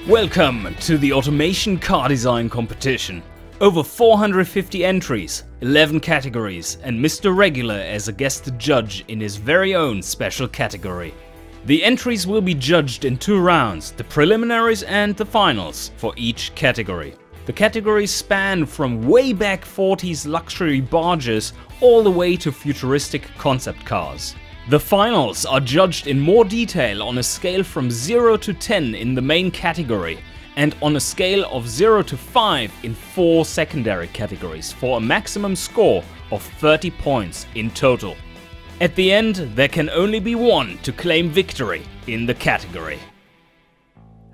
Welcome to the Automation Car Design Competition. Over 450 entries, 11 categories, and Mr. Regular as a guest judge in his very own special category. The entries will be judged in 2 rounds, the preliminaries and the finals, for each category. The categories span from way back 40s luxury barges all the way to futuristic concept cars. The finals are judged in more detail on a scale from 0 to 10 in the main category and on a scale of 0 to 5 in 4 secondary categories for a maximum score of 30 points in total. At the end, there can only be one to claim victory in the category.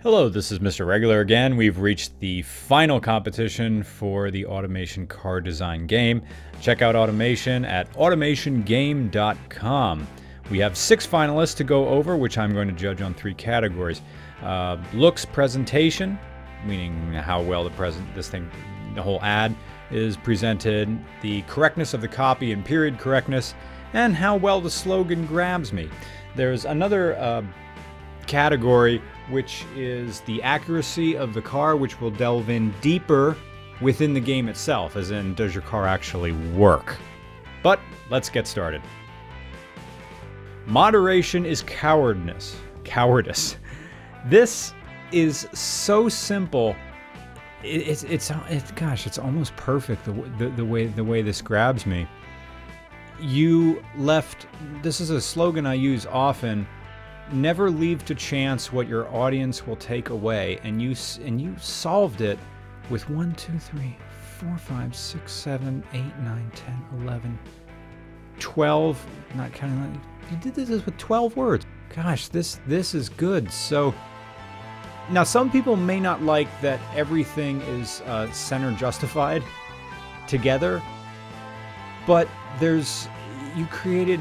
Hello, this is Mr. Regular again. We've reached the final competition for the Automation Car Design Game. Check out Automation at automationgame.com. We have 6 finalists to go over, which I'm going to judge on 3 categories. Looks, presentation, meaning how well the whole ad is presented, the correctness of the copy and period correctness, and how well the slogan grabs me. There's another category which is the accuracy of the car, which will delve in deeper within the game itself, as in, does your car actually work? But let's get started. Moderation is cowardice. This is so simple. Gosh, it's almost perfect the way this grabs me. This is a slogan I use often. Never leave to chance what your audience will take away, and you solved it with 1, 2, 3, 4, 5, 6, 7, 8, 9, 10, 11, 12. Not counting. You did this with 12 words. Gosh, this is good. So now some people may not like that everything is center justified together, but you created.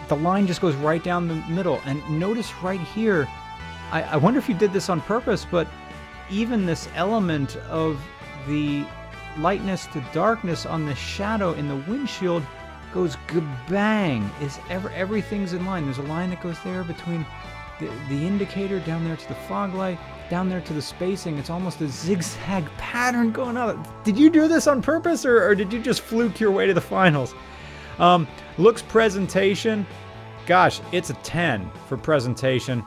The line just goes right down the middle, and notice right here, I wonder if you did this on purpose, but even this element of the lightness to darkness on the shadow in the windshield goes bang. Everything's in line. There's a line that goes there between the indicator down there to the fog light, down there to the spacing. It's almost a zigzag pattern going on. Did you do this on purpose, or did you just fluke your way to the finals? Looks, presentation, gosh, it's a 10 for presentation.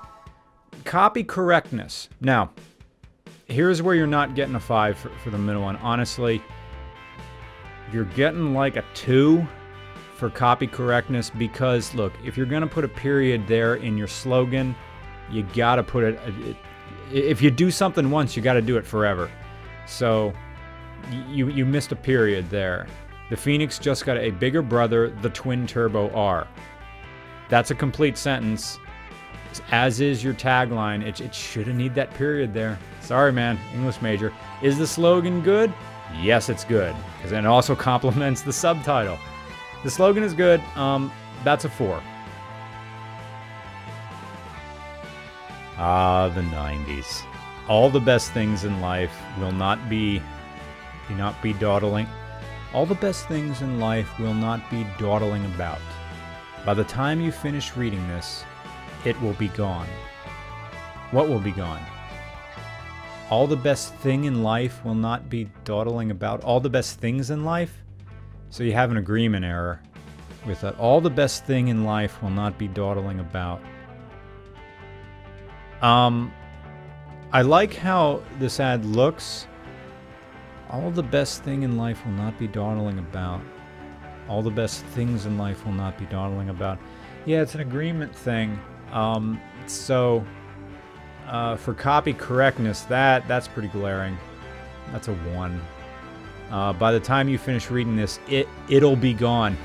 Copy correctness. Now, here's where you're not getting a 5 for the middle one. Honestly, you're getting like a 2 for copy correctness, because look, if you're going to put a period there in your slogan, you got to put it. If you do something once, you got to do it forever. So you missed a period there. The Phoenix just got a bigger brother, the twin turbo R. That's a complete sentence, as is your tagline. It shouldn't need that period there. Sorry, man, English major. Is the slogan good? Yes, it's good, because it also complements the subtitle. The slogan is good. That's a 4. Ah, the 90s. All the best things in life will not be dawdling. All the best things in life will not be dawdling about. By the time you finish reading this, it will be gone. What will be gone? All the best thing in life will not be dawdling about. All the best things in life? So you have an agreement error with that. All the best thing in life will not be dawdling about. I like how this ad looks. All the best thing in life will not be dawdling about. All the best things in life will not be dawdling about. Yeah, it's an agreement thing. For copy correctness, that's pretty glaring. That's a 1. By the time you finish reading this, it'll be gone.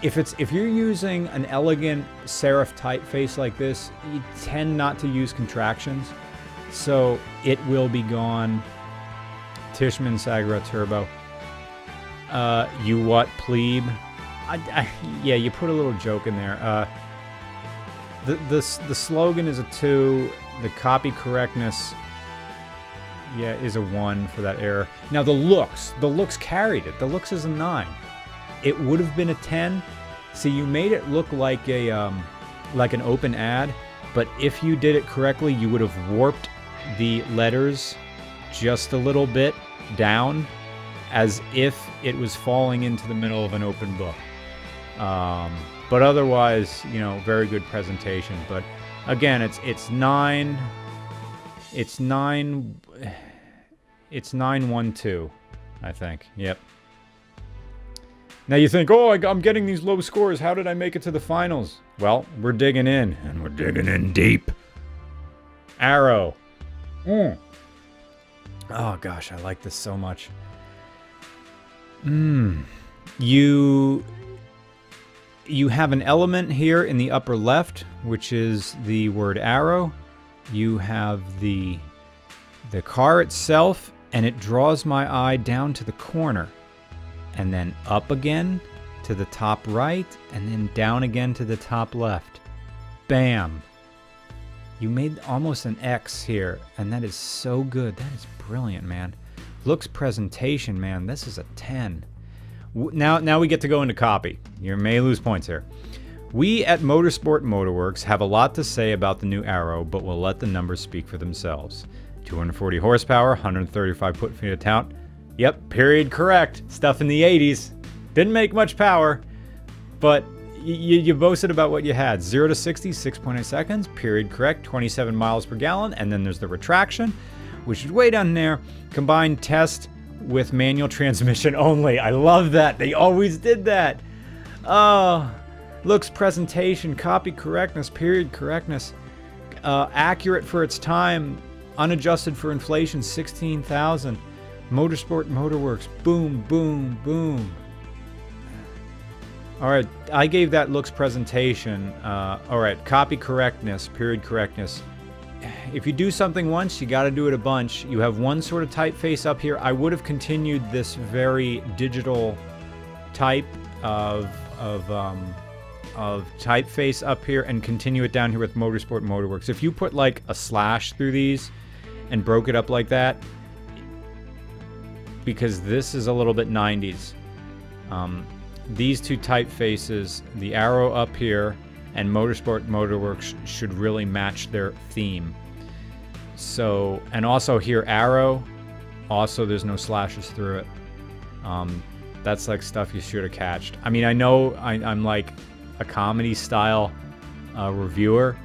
If you're using an elegant serif typeface like this, you tend not to use contractions. So it will be gone. Tishman Sagra Turbo. You what, plebe? Yeah, you put a little joke in there. The slogan is a 2. The copy correctness, yeah, is a 1 for that error. Now the looks carried it. The looks is a 9. It would have been a 10. See, you made it look like an open ad, but if you did it correctly, you would have warped the letters just a little bit down, as if it was falling into the middle of an open book. But otherwise, you know, very good presentation. But again, it's 912, I think. Yep. Now you think, oh, I'm getting these low scores. How did I make it to the finals? Well, we're digging in, and we're digging in deep. Arrow. Oh gosh, I like this so much. You have an element here in the upper left, which is the word arrow. You have the car itself, and it draws my eye down to the corner, and then up again to the top right, and then down again to the top left. Bam! You made almost an X here, and that is so good. That is brilliant, man. Looks, presentation, man, this is a 10. Now we get to go into copy. You may lose points here. We at Motorsport Motorworks have a lot to say about the new Arrow, but we'll let the numbers speak for themselves. 240 horsepower, 135 foot-feet of torque. Yep, period correct. Stuff in the 80s. Didn't make much power, but you boasted about what you had. 0 to 60, 6.8 seconds, period correct, 27 miles per gallon, and then there's the retraction, which is way down there. Combined test with manual transmission only. I love that. They always did that. Oh, looks, presentation, copy correctness, period correctness, accurate for its time, unadjusted for inflation, 16,000. Motorsport Motorworks, boom, boom, boom. All right, I gave that looks, presentation. All right, copy correctness, period correctness. If you do something once, you got to do it a bunch. You have one sort of typeface up here. I would have continued this very digital type of typeface up here and continue it down here with Motorsport Motorworks. If you put like a slash through these and broke it up like that, because this is a little bit 90s. These two typefaces, the arrow up here and Motorsport Motorworks, should really match their theme. So, and also here arrow, also there's no slashes through it. That's like stuff you should have catched. I mean, I know I'm like a comedy style reviewer,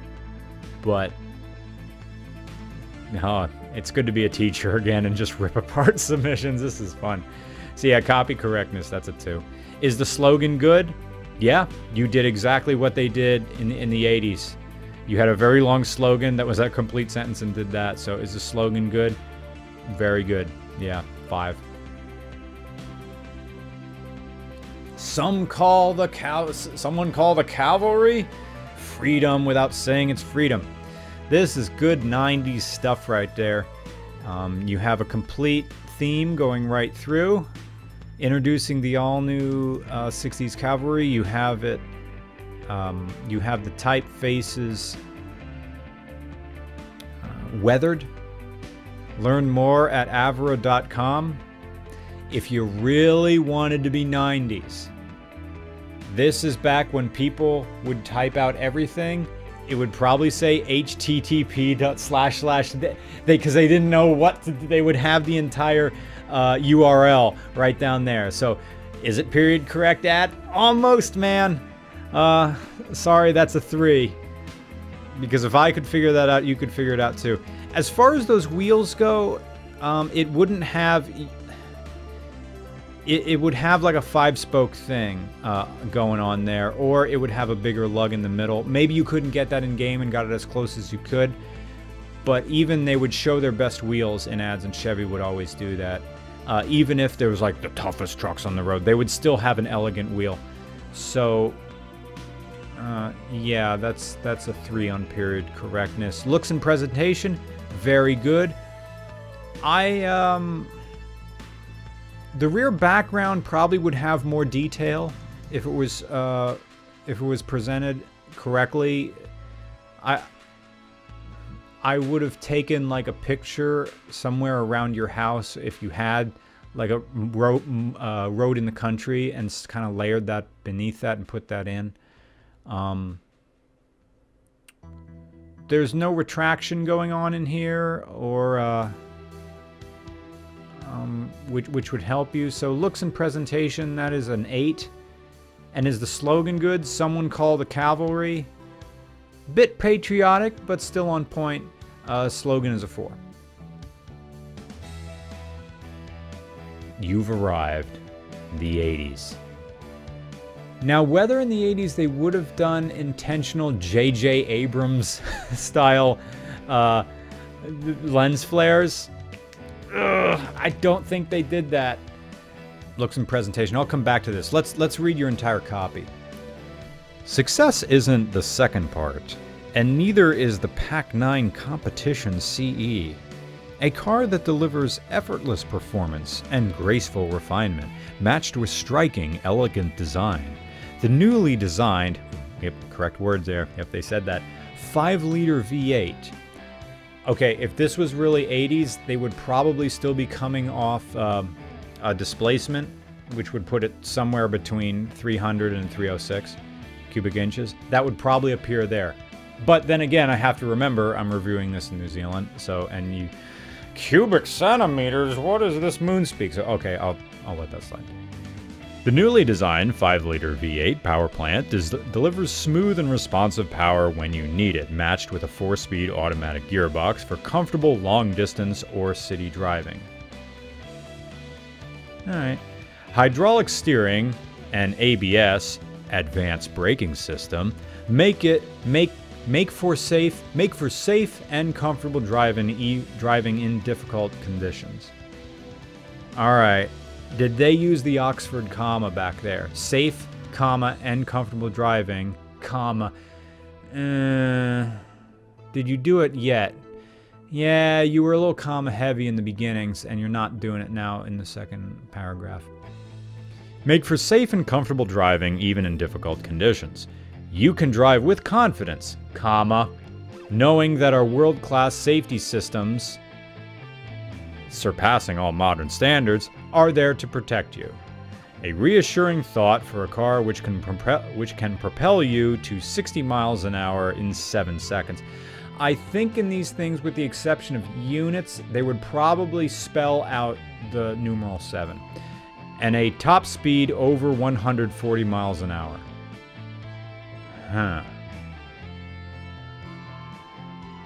but no, it's good to be a teacher again and just rip apart submissions. This is fun. So yeah, copy correctness, that's a 2. Is the slogan good? Yeah, you did exactly what they did in the 80s. You had a very long slogan that was a complete sentence and did that. So is the slogan good? Very good. Yeah, 5. Someone call the cavalry freedom without saying it's freedom. This is good 90s stuff right there. You have a complete theme going right through. Introducing the all-new 60s cavalry. You have it. You have the typefaces weathered. Learn more at avera.com. If you really wanted to be 90s, this is back when people would type out everything. It would probably say http:// because they didn't know what to, they would have the entire URL right down there. So is it period correct at? Almost, man. Sorry, that's a 3. Because if I could figure that out, you could figure it out too. As far as those wheels go, it wouldn't have... It would have like a 5-spoke thing going on there, or it would have a bigger lug in the middle. Maybe you couldn't get that in game and got it as close as you could, but even they would show their best wheels in ads, and Chevy would always do that. Even if there was like the toughest trucks on the road, they would still have an elegant wheel. So yeah, that's a 3 on period correctness. Looks and presentation, very good. The rear background probably would have more detail if it was presented correctly. I would have taken like a picture somewhere around your house if you had like a road in the country and kind of layered that beneath that and put that in. there's no retraction going on in here, or which would help you. So looks and presentation, that is an 8. And is the slogan good? Someone call the cavalry. Bit patriotic, but still on point. Slogan is a 4. You've arrived. The 80s. Now, whether in the 80s they would have done intentional J.J. Abrams style lens flares, I don't think they did that. Looks and presentation. I'll come back to this. Let's read your entire copy. Success isn't the second part, and neither is the Pac-9 Competition CE. A car that delivers effortless performance and graceful refinement, matched with striking, elegant design. The newly designed, yep, correct words there, if they said that, 5-liter V8. Okay, if this was really 80s, they would probably still be coming off a displacement, which would put it somewhere between 300 and 306 cubic inches. That would probably appear there. But then again, I have to remember, I'm reviewing this in New Zealand, so, and you... Cubic centimeters? What is this moon speak? So, okay, I'll let that slide. The newly designed 5-liter V8 power plant delivers smooth and responsive power when you need it, matched with a 4-speed automatic gearbox for comfortable long-distance or city driving. Alright. Hydraulic steering and ABS, advanced braking system, make for safe and comfortable driving in difficult conditions. Alright. Did they use the Oxford comma back there? Safe, comma, and comfortable driving, comma. Did you do it yet? Yeah, you were a little comma heavy in the beginnings, and you're not doing it now in the second paragraph. Make for safe and comfortable driving even in difficult conditions. You can drive with confidence, comma, knowing that our world-class safety systems, surpassing all modern standards, are there to protect you. A reassuring thought for a car which can propel you to 60 miles an hour in 7 seconds. I think in these things, with the exception of units, they would probably spell out the numeral 7. And a top speed over 140 miles an hour. Huh.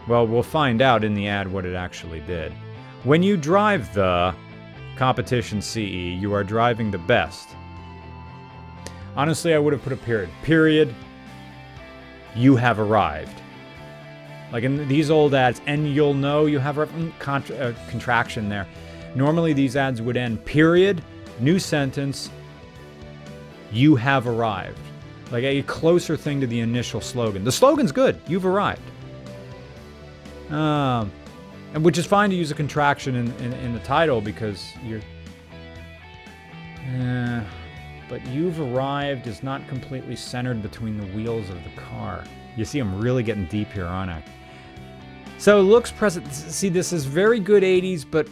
Well, we'll find out in the ad what it actually did. When you drive the Competition CE, you are driving the best. Honestly, I would have put a period. Period. You have arrived. Like in these old ads, and you'll know you have a contraction there. Normally these ads would end period, new sentence, you have arrived. Like a closer thing to the initial slogan. The slogan's good. You've arrived. And which is fine to use a contraction in the title because you're... but you've arrived is not completely centered between the wheels of the car. You see, I'm really getting deep here, aren't I? So looks present. See, this is very good 80s, but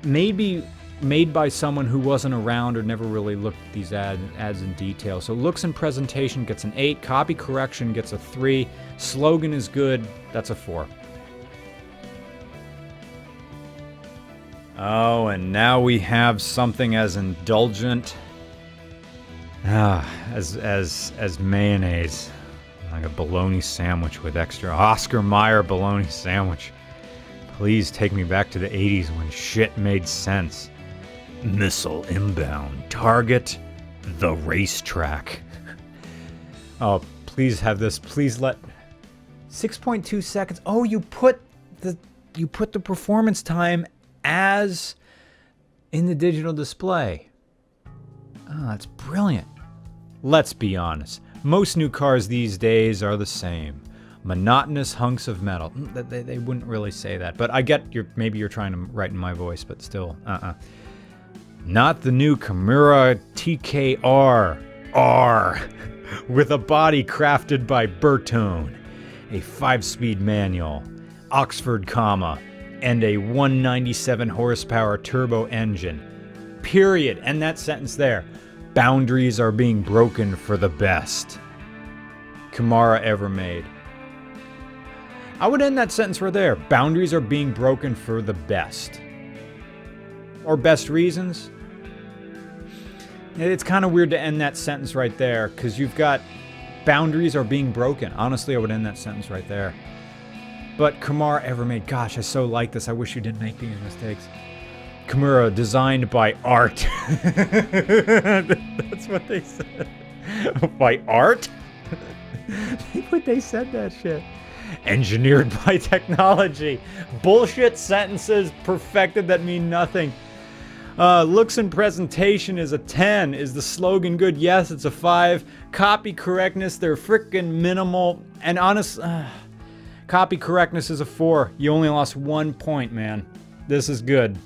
maybe made by someone who wasn't around or never really looked at these ads in detail. So looks and presentation gets an 8. Copy correction gets a 3. Slogan is good. That's a 4. Oh, and now we have something as indulgent as mayonnaise. Like a bologna sandwich with extra Oscar Mayer bologna sandwich. Please take me back to the 80s when shit made sense. Missile inbound. Target the racetrack. Oh, please have this. Please let 6.2 seconds. Oh, you put the performance time as in the digital display. Oh, that's brilliant. Let's be honest. Most new cars these days are the same. Monotonous hunks of metal. They wouldn't really say that, but I get maybe you're trying to write in my voice, but still, Not the new Kimura TKR R with a body crafted by Bertone, a 5-speed manual, Oxford comma, and a 197 horsepower turbo engine. Period. And that sentence there. Boundaries are being broken for the best Kimura ever made. I would end that sentence right there. Boundaries are being broken for the best. Or best reasons. It's kind of weird to end that sentence right there, because you've got boundaries are being broken. Honestly, I would end that sentence right there. But Kimura ever made, gosh, I so like this. I wish you didn't make these mistakes. Kimura, designed by art. That's what they said. By art? But they said that shit. Engineered by technology. Bullshit sentences perfected that mean nothing. Looks and presentation is a 10. Is the slogan good? Yes, it's a 5. Copy correctness, they're freaking minimal. And honest, copy correctness is a 4. You only lost 1 point, man. This is good.